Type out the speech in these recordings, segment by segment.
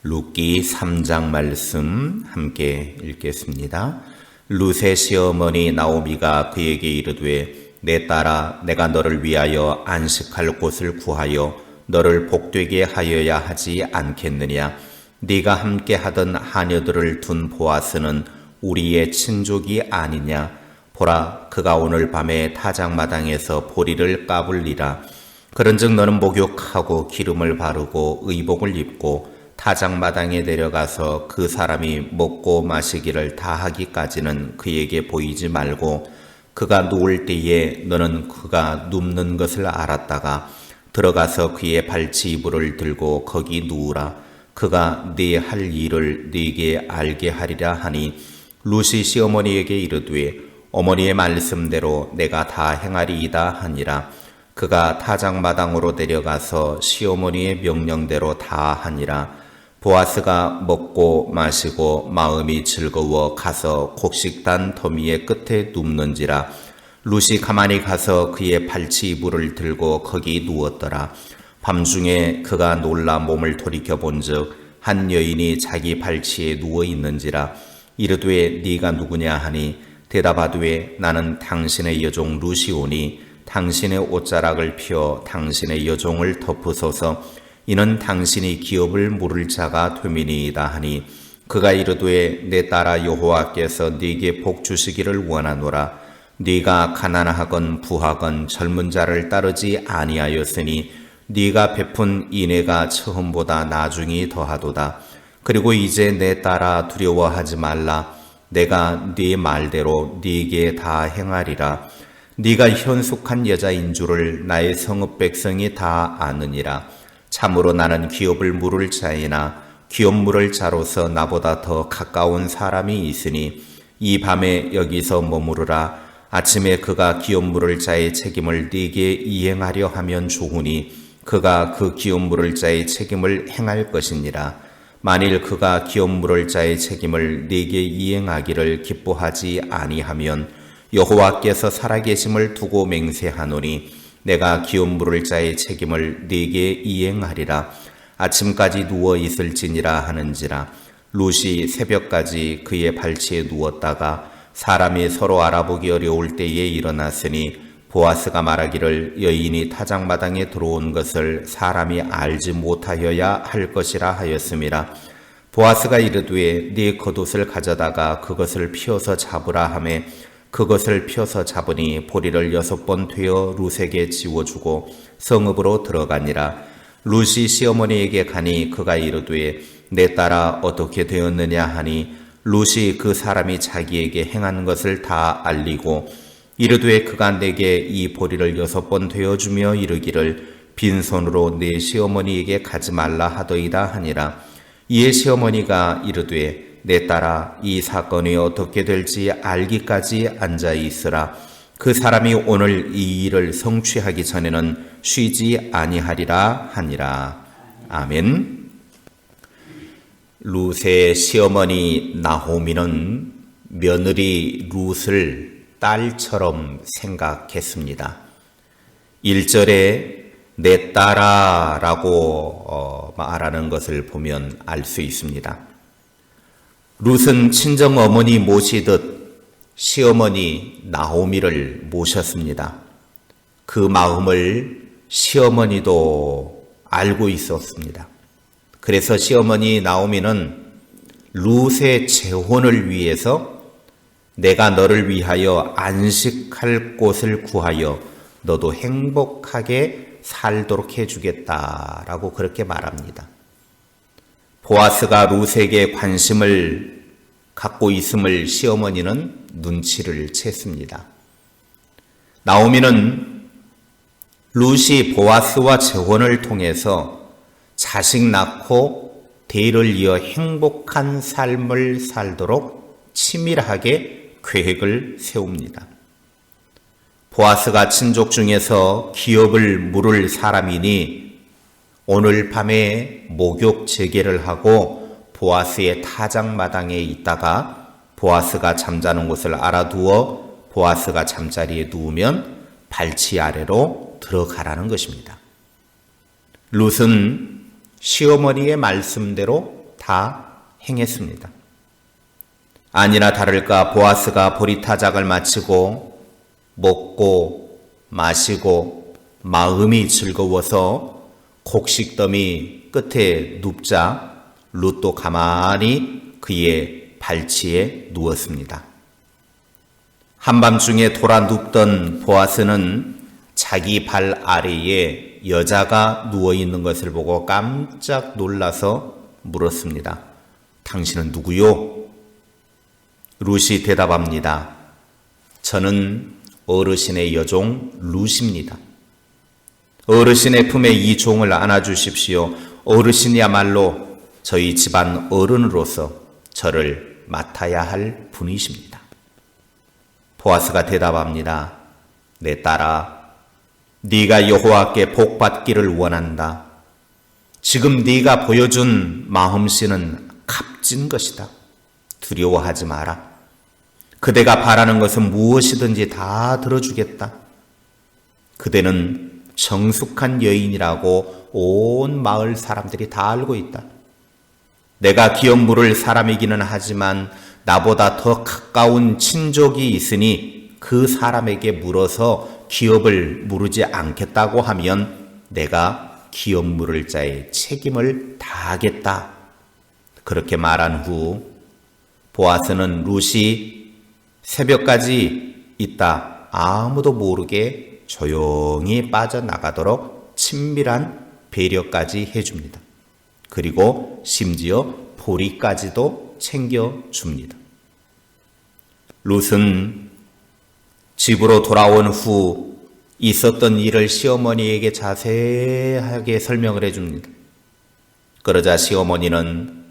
룻기 3장 말씀 함께 읽겠습니다. 룻의 시어머니 나오미가 그에게 이르되 내 딸아 내가 너를 위하여 안식할 곳을 구하여 너를 복되게 하여야 하지 않겠느냐. 네가 함께 하던 하녀들을 둔 보아스는 우리의 친족이 아니냐. 보라 그가 오늘 밤에 타작마당에서 보리를 까불리라. 그런즉 너는 목욕하고 기름을 바르고 의복을 입고 타작마당에 내려가서 그 사람이 먹고 마시기를 다 하기까지는 그에게 보이지 말고 그가 누울 때에 너는 그가 눕는 것을 알았다가 들어가서 그의 발치 이불을 들고 거기 누우라. 그가 네 할 일을 네게 알게 하리라 하니 룻이 시어머니에게 이르되 어머니의 말씀대로 내가 다 행하리이다 하니라. 그가 타작마당으로 내려가서 시어머니의 명령대로 다 하니라. 보아스가 먹고 마시고 마음이 즐거워 가서 곡식단 더미의 끝에 눕는지라. 룻이 가만히 가서 그의 발치 이불을 들고 거기 누웠더라. 밤중에 그가 놀라 몸을 돌이켜 본즉 한 여인이 자기 발치에 누워 있는지라. 이르되 네가 누구냐 하니 대답하되 나는 당신의 여종 룻이 오니 당신의 옷자락을 펴 당신의 여종을 덮으소서. 이는 당신이 기업을 물을 자가 됨이니이다 하니 그가 이르되 내 딸아 여호와께서 네게 복 주시기를 원하노라. 네가 가난하건 부하건 젊은 자를 따르지 아니하였으니 네가 베푼 인애가 처음보다 나중이 더하도다. 그리고 이제 내 딸아 두려워하지 말라. 내가 네 말대로 네게 다 행하리라. 네가 현숙한 여자인 줄을 나의 성읍 백성이 다 아느니라. 참으로 나는 기업을 물을 자이나 기업 물을 자로서 나보다 더 가까운 사람이 있으니 이 밤에 여기서 머무르라. 아침에 그가 기업 물을 자의 책임을 네게 이행하려 하면 좋으니 그가 그 기업 물을 자의 책임을 행할 것이니라. 만일 그가 기업 물을 자의 책임을 네게 이행하기를 기뻐하지 아니하면 여호와께서 살아계심을 두고 맹세하노니 내가 기업 물을 자의 책임을 네게 이행하리라. 아침까지 누워 있을지니라 하는지라. 룻이 새벽까지 그의 발치에 누웠다가 사람이 서로 알아보기 어려울 때에 일어났으니 보아스가 말하기를 여인이 타작마당에 들어온 것을 사람이 알지 못하여야 할 것이라 하였음이라. 보아스가 이르되 네 겉옷을 가져다가 그것을 피어서 잡으라 하매 그것을 펴서 잡으니 보리를 6번 되어 룻에게 지워주고 성읍으로 들어가니라. 룻이 시어머니에게 가니 그가 이르되 내 딸아 어떻게 되었느냐 하니 룻이 그 사람이 자기에게 행한 것을 다 알리고 이르되 그가 내게 이 보리를 6번 되어주며 이르기를 빈손으로 내 시어머니에게 가지 말라 하더이다 하니라. 이에 시어머니가 이르되 내 딸아 이 사건이 어떻게 될지 알기까지 앉아 있으라. 그 사람이 오늘 이 일을 성취하기 전에는 쉬지 아니하리라 하니라. 아멘. 룻의 시어머니 나호미는 며느리 룻을 딸처럼 생각했습니다. 1절에 내 딸아 라고 말하는 것을 보면 알 수 있습니다. 룻은 친정어머니 모시듯 시어머니 나오미를 모셨습니다. 그 마음을 시어머니도 알고 있었습니다. 그래서 시어머니 나오미는 룻의 재혼을 위해서 내가 너를 위하여 안식할 곳을 구하여 너도 행복하게 살도록 해주겠다라고 그렇게 말합니다. 보아스가 룻에게 관심을 갖고 있음을 시어머니는 눈치를 챘습니다. 나오미는 룻이 보아스와 재혼을 통해서 자식 낳고 대를 이어 행복한 삶을 살도록 치밀하게 계획을 세웁니다. 보아스가 친족 중에서 기업을 물을 사람이니 오늘 밤에 목욕 재개를 하고 보아스의 타작마당에 있다가 보아스가 잠자는 곳을 알아두어 보아스가 잠자리에 누우면 발치 아래로 들어가라는 것입니다. 룻은 시어머니의 말씀대로 다 행했습니다. 아니나 다를까 보아스가 보리타작을 마치고 먹고 마시고 마음이 즐거워서 곡식더미 끝에 눕자 룻도 가만히 그의 발치에 누웠습니다. 한밤중에 돌아 눕던 보아스는 자기 발 아래에 여자가 누워있는 것을 보고 깜짝 놀라서 물었습니다. 당신은 누구요? 룻이 대답합니다. 저는 어르신의 여종 룻입니다. 어르신의 품에 이 종을 안아주십시오. 어르신이야말로 저희 집안 어른으로서 저를 맡아야 할 분이십니다. 보아스가 대답합니다. 내 딸아, 네가 여호와께 복받기를 원한다. 지금 네가 보여준 마음씨는 값진 것이다. 두려워하지 마라. 그대가 바라는 것은 무엇이든지 다 들어주겠다. 그대는 정숙한 여인이라고 온 마을 사람들이 다 알고 있다. 내가 기업 물을 사람이기는 하지만 나보다 더 가까운 친족이 있으니 그 사람에게 물어서 기업을 물으지 않겠다고 하면 내가 기업 물을 자의 책임을 다하겠다. 그렇게 말한 후 보아스는 룻이 새벽까지 있다 아무도 모르게 조용히 빠져나가도록 친밀한 배려까지 해줍니다. 그리고 심지어 보리까지도 챙겨줍니다. 룻은 집으로 돌아온 후 있었던 일을 시어머니에게 자세하게 설명을 해줍니다. 그러자 시어머니는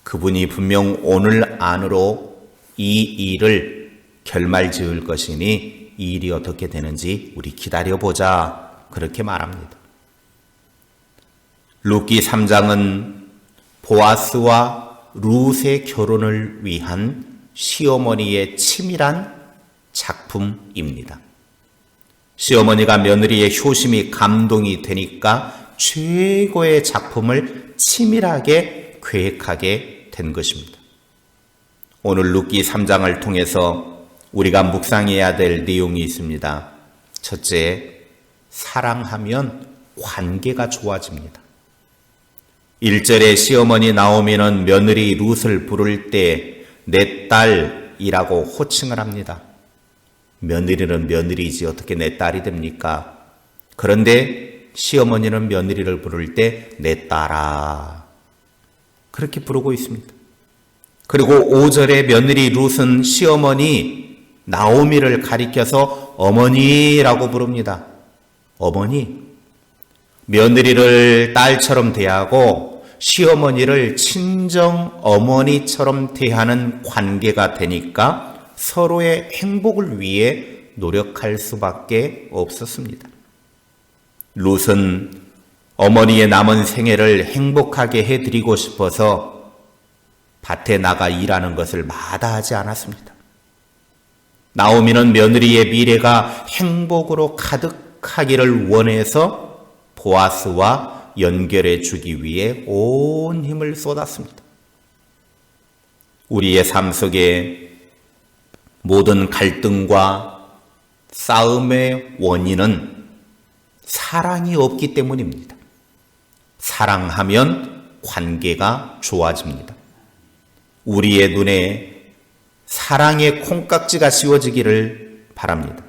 그분이 분명 오늘 안으로 이 일을 결말 지을 것이니 이 일이 어떻게 되는지 우리 기다려보자. 그렇게 말합니다. 룻기 3장은 보아스와 룻의 결혼을 위한 시어머니의 치밀한 작품입니다. 시어머니가 며느리의 효심이 감동이 되니까 최고의 작품을 치밀하게 계획하게 된 것입니다. 오늘 룻기 3장을 통해서 우리가 묵상해야 될 내용이 있습니다. 첫째, 사랑하면 관계가 좋아집니다. 1절에 시어머니 나오미는 며느리 룻을 부를 때 내 딸이라고 호칭을 합니다. 며느리는 며느리지 어떻게 내 딸이 됩니까? 그런데 시어머니는 며느리를 부를 때 내 딸아 그렇게 부르고 있습니다. 그리고 5절에 며느리 룻은 시어머니 나오미를 가리켜서 어머니라고 부릅니다. 어머니. 며느리를 딸처럼 대하고 시어머니를 친정 어머니처럼 대하는 관계가 되니까 서로의 행복을 위해 노력할 수밖에 없었습니다. 룻은 어머니의 남은 생애를 행복하게 해드리고 싶어서 밭에 나가 일하는 것을 마다하지 않았습니다. 나오미는 며느리의 미래가 행복으로 가득하기를 원해서 보아스와 연결해 주기 위해 온 힘을 쏟았습니다. 우리의 삶 속에 모든 갈등과 싸움의 원인은 사랑이 없기 때문입니다. 사랑하면 관계가 좋아집니다. 우리의 눈에 사랑의 콩깍지가 씌워지기를 바랍니다.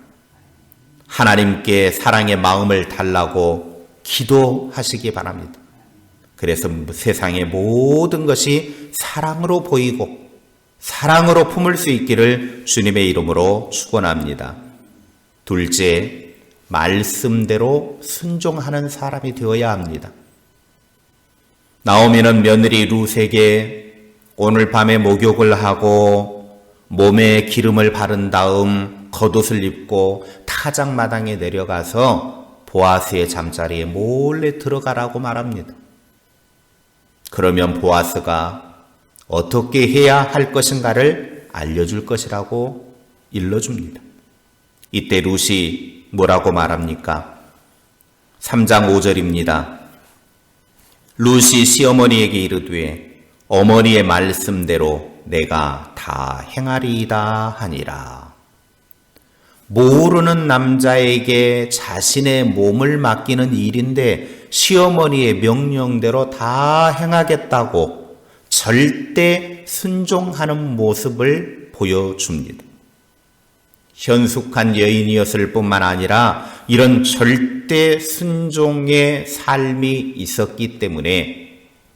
하나님께 사랑의 마음을 달라고 기도하시기 바랍니다. 그래서 세상의 모든 것이 사랑으로 보이고 사랑으로 품을 수 있기를 주님의 이름으로 축원합니다. 둘째, 말씀대로 순종하는 사람이 되어야 합니다. 나오미는 며느리 룻에게 오늘 밤에 목욕을 하고 몸에 기름을 바른 다음 겉옷을 입고 타작마당에 내려가서 보아스의 잠자리에 몰래 들어가라고 말합니다. 그러면 보아스가 어떻게 해야 할 것인가를 알려줄 것이라고 일러줍니다. 이때 룻이 뭐라고 말합니까? 3장 5절입니다. 룻이 시어머니에게 이르되 어머니의 말씀대로 내가 다 행하리이다 하니라. 모르는 남자에게 자신의 몸을 맡기는 일인데 시어머니의 명령대로 다 행하겠다고 절대 순종하는 모습을 보여줍니다. 현숙한 여인이었을 뿐만 아니라 이런 절대 순종의 삶이 있었기 때문에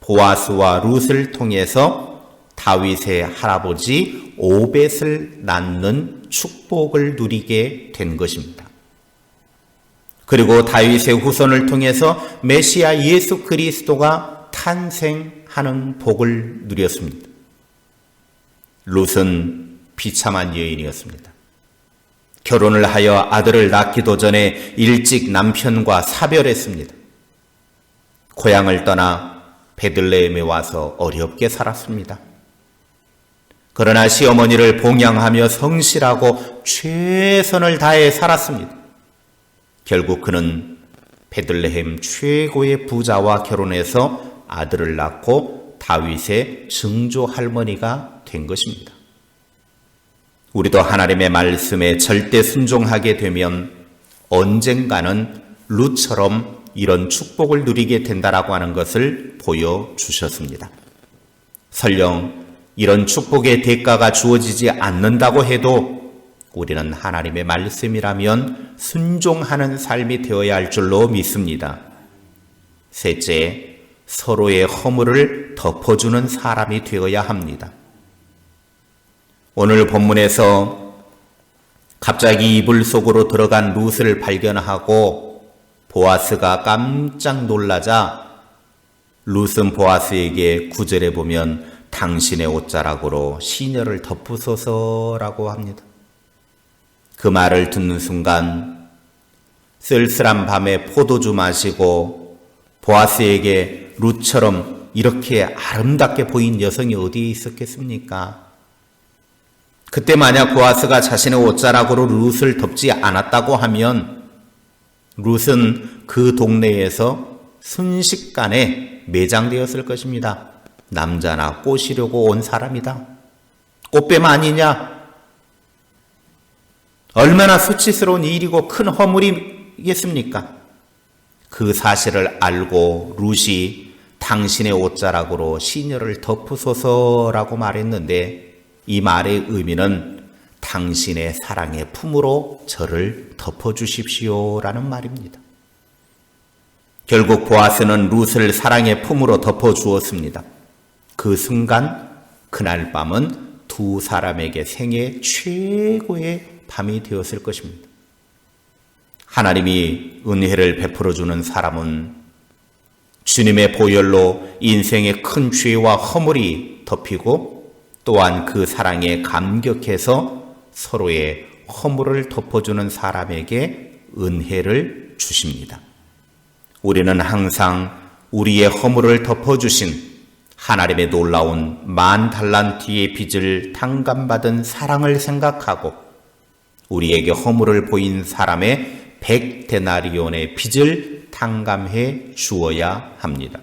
보아스와 룻을 통해서 다윗의 할아버지 오벳을 낳는 축복을 누리게 된 것입니다. 그리고 다윗의 후손을 통해서 메시아 예수 그리스도가 탄생하는 복을 누렸습니다. 룻은 비참한 여인이었습니다. 결혼을 하여 아들을 낳기도 전에 일찍 남편과 사별했습니다. 고향을 떠나 베들레헴에 와서 어렵게 살았습니다. 그러나 시어머니를 봉양하며 성실하고 최선을 다해 살았습니다. 결국 그는 베들레헴 최고의 부자와 결혼해서 아들을 낳고 다윗의 증조 할머니가 된 것입니다. 우리도 하나님의 말씀에 절대 순종하게 되면 언젠가는 룻처럼 이런 축복을 누리게 된다라고 하는 것을 보여주셨습니다. 설령 이런 축복의 대가가 주어지지 않는다고 해도 우리는 하나님의 말씀이라면 순종하는 삶이 되어야 할 줄로 믿습니다. 셋째, 서로의 허물을 덮어주는 사람이 되어야 합니다. 오늘 본문에서 갑자기 이불 속으로 들어간 룻을 발견하고 보아스가 깜짝 놀라자 룻은 보아스에게 9절에 보면 당신의 옷자락으로 시녀를 덮으소서라고 합니다. 그 말을 듣는 순간 쓸쓸한 밤에 포도주 마시고 보아스에게 룻처럼 이렇게 아름답게 보인 여성이 어디에 있었겠습니까? 그때 만약 보아스가 자신의 옷자락으로 룻을 덮지 않았다고 하면 룻은 그 동네에서 순식간에 매장되었을 것입니다. 남자나 꼬시려고 온 사람이다. 꽃뱀 아니냐? 얼마나 수치스러운 일이고 큰 허물이겠습니까? 그 사실을 알고 룻이 당신의 옷자락으로 시녀를 덮으소서라고 말했는데 이 말의 의미는 당신의 사랑의 품으로 저를 덮어주십시오라는 말입니다. 결국 보아스는 룻을 사랑의 품으로 덮어주었습니다. 그 순간 그날 밤은 두 사람에게 생애 최고의 밤이 되었을 것입니다. 하나님이 은혜를 베풀어주는 사람은 주님의 보혈로 인생의 큰 죄와 허물이 덮이고 또한 그 사랑에 감격해서 서로의 허물을 덮어주는 사람에게 은혜를 주십니다. 우리는 항상 우리의 허물을 덮어주신 하나님의 놀라운 10,000달란트의 빚을 탕감받은 사랑을 생각하고 우리에게 허물을 보인 사람의 100데나리온의 빚을 탕감해 주어야 합니다.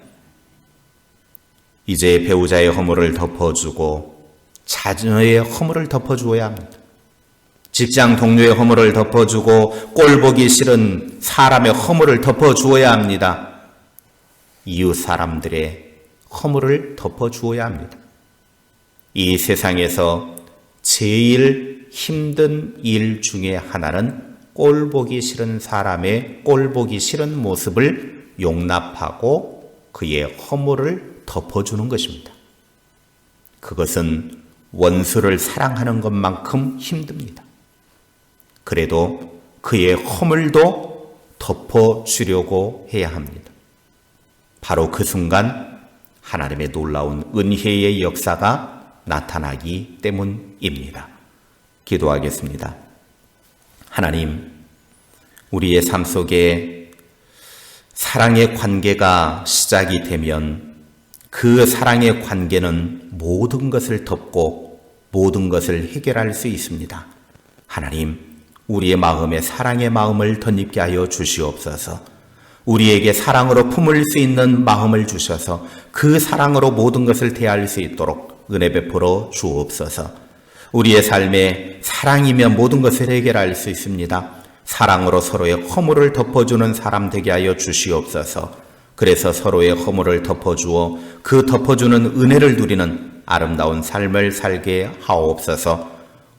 이제 배우자의 허물을 덮어주고 자녀의 허물을 덮어주어야 합니다. 직장 동료의 허물을 덮어주고 꼴보기 싫은 사람의 허물을 덮어주어야 합니다. 이웃 사람들의 허물을 덮어주어야 합니다. 이 세상에서 제일 힘든 일 중에 하나는 꼴보기 싫은 사람의 꼴보기 싫은 모습을 용납하고 그의 허물을 덮어주는 것입니다. 그것은 원수를 사랑하는 것만큼 힘듭니다. 그래도 그의 허물도 덮어주려고 해야 합니다. 바로 그 순간 하나님의 놀라운 은혜의 역사가 나타나기 때문입니다. 기도하겠습니다. 하나님, 우리의 삶 속에 사랑의 관계가 시작이 되면 그 사랑의 관계는 모든 것을 덮고 모든 것을 해결할 수 있습니다. 하나님, 우리의 마음에 사랑의 마음을 덧입게 하여 주시옵소서. 우리에게 사랑으로 품을 수 있는 마음을 주셔서 그 사랑으로 모든 것을 대할 수 있도록 은혜 베풀어 주옵소서. 우리의 삶에 사랑이면 모든 것을 해결할 수 있습니다. 사랑으로 서로의 허물을 덮어주는 사람 되게 하여 주시옵소서. 그래서 서로의 허물을 덮어주어 그 덮어주는 은혜를 누리는 아름다운 삶을 살게 하옵소서.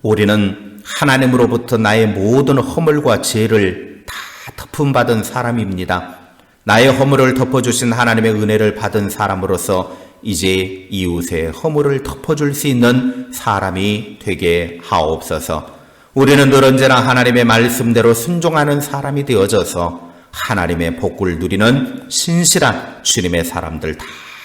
우리는 하나님으로부터 나의 모든 허물과 죄를 다 덮음받은 사람입니다. 나의 허물을 덮어주신 하나님의 은혜를 받은 사람으로서 이제 이웃의 허물을 덮어줄 수 있는 사람이 되게 하옵소서. 우리는 늘 언제나 하나님의 말씀대로 순종하는 사람이 되어져서 하나님의 복을 누리는 신실한 주님의 사람들 다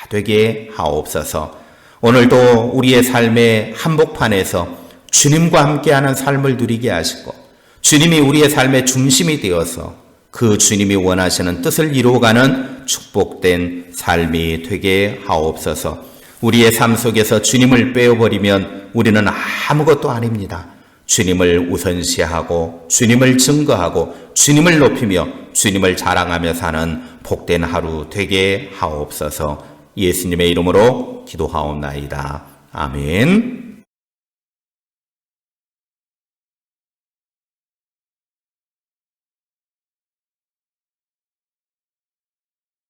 되게 하옵소서. 오늘도 우리의 삶의 한복판에서 주님과 함께하는 삶을 누리게 하시고 주님이 우리의 삶의 중심이 되어서 그 주님이 원하시는 뜻을 이루어가는 축복된 삶이 되게 하옵소서. 우리의 삶 속에서 주님을 빼어버리면 우리는 아무것도 아닙니다. 주님을 우선시하고 주님을 증거하고 주님을 높이며 주님을 자랑하며 사는 복된 하루 되게 하옵소서. 예수님의 이름으로 기도하옵나이다. 아멘.